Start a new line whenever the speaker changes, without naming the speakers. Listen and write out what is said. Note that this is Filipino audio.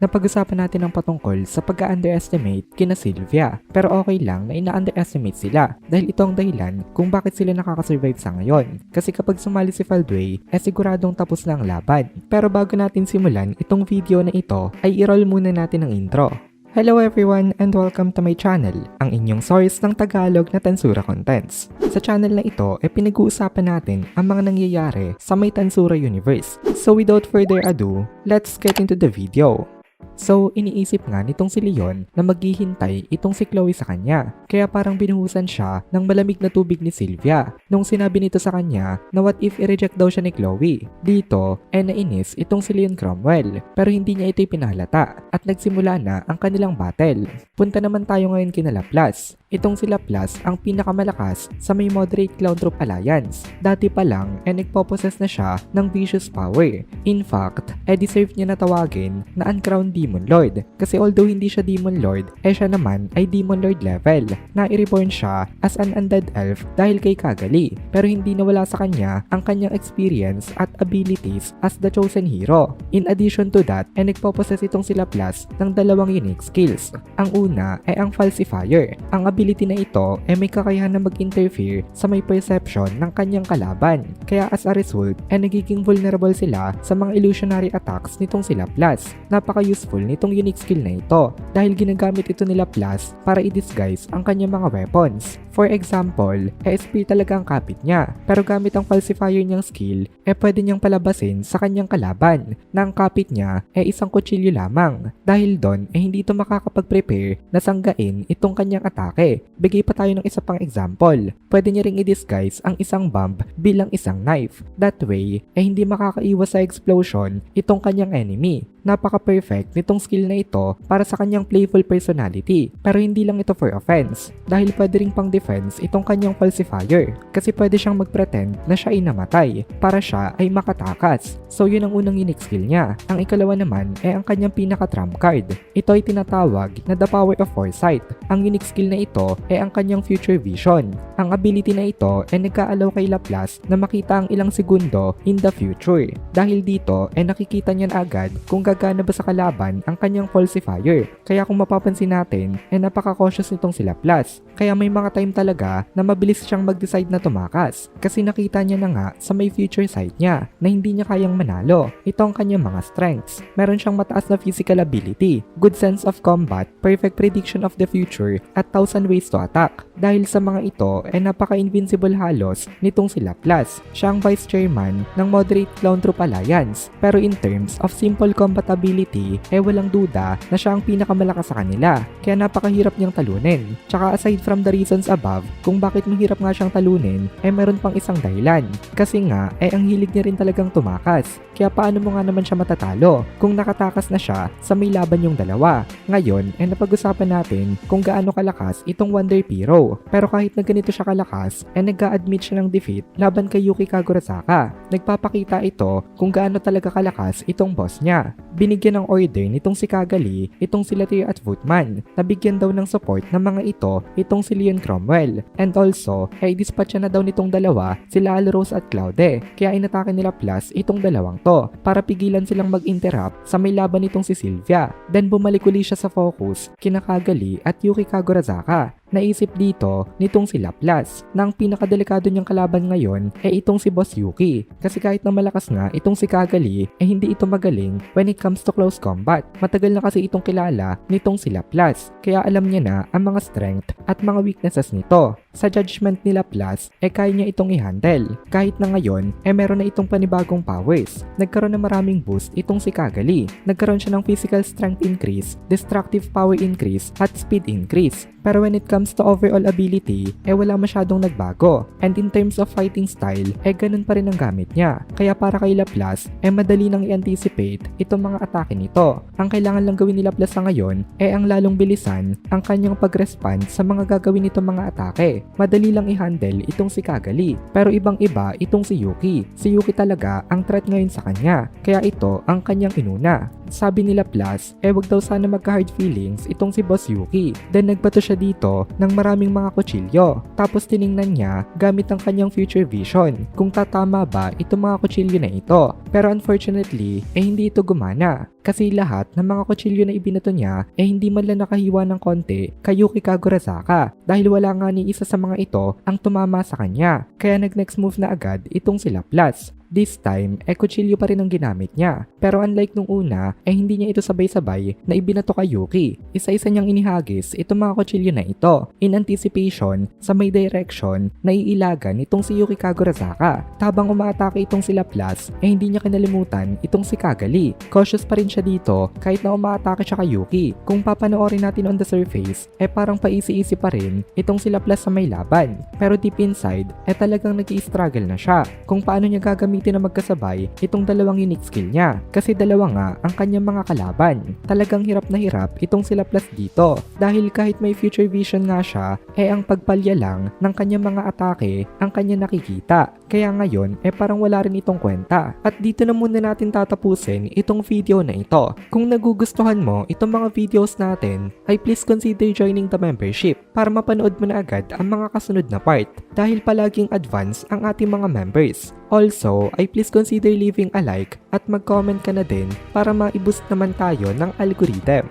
napag-usapan natin ang patungkol sa pag-underestimate kina Sylvia. Pero okay lang na ina-underestimate sila dahil ito ang dahilan kung bakit sila nakakasurvive sa ngayon. Kasi kapag sumali si Faldway, siguradong tapos na ang laban. Pero bago natin simulan itong video na ito, ay i-roll muna natin ang intro. Hello everyone and welcome to my channel, ang inyong source ng Tagalog na Tansura Contents. Sa channel na ito, pinag-uusapan natin ang mga nangyayari sa may Tansura Universe. So without further ado, let's get into the video. So, iniisip nga nitong si Leon na maghihintay itong si Chloe sa kanya. Kaya parang binuhusan siya ng malamig na tubig ni Sylvia nung sinabi nito sa kanya na what if i-reject daw siya ni Chloe. Dito, nainis itong si Leon Cromwell pero hindi niya ito ipinahalata at nagsimula na ang kanilang battle. Punta naman tayo ngayon kina Laplace. Itong si Laplace ang pinakamalakas sa may Moderate Clown Troop Alliance. Dati pa lang nagpo-possess na siya ng vicious power. In fact, deserve niya na tawagin na uncrowned Demon Lord. Kasi although hindi siya Demon Lord, siya naman ay Demon Lord level. Na i-reborn siya as an undead elf dahil kay Cagalli. Pero hindi nawala sa kanya ang kanyang experience at abilities as the chosen hero. In addition to that, nagpo-possess itong si Laplace ng dalawang unique skills. Ang una ay ang Falsifier. Ang ability na ito may kakayahan na mag-interfere sa may perception ng kanyang kalaban. Kaya as a result, nagiging vulnerable sila sa mga illusionary attacks nitong si Laplace. Napaka-useful nitong unique skill na ito dahil ginagamit ito ni Laplace para i-disguise ang kanyang mga weapons. For example, spear talaga ang kapit niya pero gamit ang falsifier niyang skill, pwede niyang palabasin sa kanyang kalaban na ang kapit niya isang kutsilyo lamang. Dahil doon hindi ito makakapag-prepare na sanggain itong kanyang atake. Bigay pa tayo ng isa pang example. Pwede niya ring i-disguise ang isang bomb bilang isang knife. That way, hindi makakaiwas sa explosion itong kanyang enemy. Napaka-perfect nitong skill na ito para sa kanyang playful personality. Pero hindi lang ito for offense dahil pwede ring pang defense itong kanyang falsifier kasi pwede siyang mag-pretend na siya ay namatay para siya ay makatakas. So yun ang unang unique skill niya. Ang ikalawa naman ay ang kanyang pinaka-trump card. Ito ay tinatawag na the power of foresight. Ang unique skill na ito ay ang kanyang future vision. Ang ability na ito ay nagka-allow kay Laplace na makita ang ilang segundo in the future. Dahil dito ay nakikita niya na agad kung gagana ba sa kalaban ang kanyang falsifier. Kaya kung mapapansin natin, napaka-cautious nitong si Laplace. Kaya may mga time talaga na mabilis siyang mag-decide na tumakas. Kasi nakita niya na nga sa may future sight niya na hindi niya kayang manalo. Ito ang kanyang mga strengths. Meron siyang mataas na physical ability, good sense of combat, perfect prediction of the future, at 1,000 ways to attack. Dahil sa mga ito, napaka-invincible halos nitong si Laplace. Siya ang vice chairman ng Moderate Clown Troop Alliance. Pero in terms of simple combat ability, walang duda na siya ang pinakamalakas sa kanila. Kaya napakahirap niyang talunin. Tsaka aside from the reasons above, kung bakit mahirap nga siyang talunin, meron pang isang dahilan. Kasi nga, ang hilig niya rin talagang tumakas. Kaya paano mo nga naman siya matatalo kung nakatakas na siya sa may laban yung dalawa? Ngayon, napag-usapan natin kung gaano kalakas itong Wonder Hero. Pero kahit na ganito siya kalakas, nag-a-admit siya ng defeat laban kay Yuki Kagurazaka. Nagpapakita ito kung gaano talaga kalakas itong boss niya. Binigyan ng order nitong si Cagalli, itong si Latier at Vootman. Nabigyan daw ng support ng mga ito, itong si Leon Cromwell. And also, dispatch na daw nitong dalawa, sila Alrose at Claude. Kaya inatake nila Plus itong dalawang to para pigilan silang mag-interrupt sa may laban nitong si Sylvia. Then bumalik uli siya sa focus kina Cagalli at Yuki Kagurazaka. Naisip dito nitong si Laplace na ang pinakadelikado niyang kalaban ngayon itong si Boss Yuki. Kasi kahit na malakas nga itong si Cagalli hindi ito magaling when it comes to close combat. Matagal na kasi itong kilala nitong si Laplace kaya alam niya na ang mga strength at mga weaknesses nito. Sa judgment ni Laplace kaya niya itong i-handle. Kahit na ngayon meron na itong panibagong powers. Nagkaroon na maraming boost itong si Cagalli. Nagkaroon siya ng physical strength increase, destructive power increase at speed increase. Pero when it comes to overall ability, wala masyadong nagbago. And in terms of fighting style, ganun pa rin ang gamit niya. Kaya para kay Laplace, madali nang i-anticipate itong mga atake nito. Ang kailangan lang gawin ni Laplace sa ngayon, ang lalong bilisan ang kanyang pag-respond sa mga gagawin nitong mga atake. madali lang i-handle itong si Kagali. Pero ibang iba itong si Yuki. Si Yuki talaga ang threat ngayon sa kanya, kaya ito ang kanyang inuna. Sabi nila Plus, wag daw sana magka-hard feelings itong si Boss Yuki. Then nagbato siya dito ng maraming mga kutsilyo. Tapos tiningnan niya gamit ang kanyang future vision kung tatama ba itong mga kutsilyo na ito. Pero unfortunately, hindi ito gumana. Kasi lahat ng mga kutsilyo na ibinato niya hindi man lang nakahiwa ng konti kay Yuki Kagurazaka dahil wala nga ni isa sa mga ito ang tumama sa kanya. Kaya nag-next move na agad itong sila Plus. This time, kutsilyo pa rin ang ginamit niya. Pero unlike nung una, hindi niya ito sabay-sabay na ibinato kay Yuki. Isa-isa niyang inihagis itong mga kutsilyo na ito in anticipation sa may direction na iilagan itong si Yuki Kagurazaka. Tabang umaatake itong sila Plus, hindi niya kinalimutan itong si Kagali. Cautious pa rin siya dito kahit na umaatake siya kay Yuki. Kung papanoorin natin on the surface, parang paisi-isi pa rin itong sila Plus sa may laban. Pero deep inside, talagang nag-i-struggle na siya kung paano niya gagamitin na magkasabay itong dalawang unique skill niya kasi dalawa nga ang kanyang mga kalaban. Talagang hirap na hirap itong sila Plus dito dahil kahit may future vision nga siya, ang pagpalya lang ng kanyang mga atake ang kanya nakikita. Kaya ngayon, parang wala rin itong kwenta. At dito na muna natin tatapusin itong video na ito. Kung nagugustuhan mo itong mga videos natin, ay please consider joining the membership para mapanood mo na agad ang mga kasunod na part dahil palaging advance ang ating mga members. Also, ay please consider leaving a like at mag-comment ka na din para ma-boost naman tayo ng algorithm.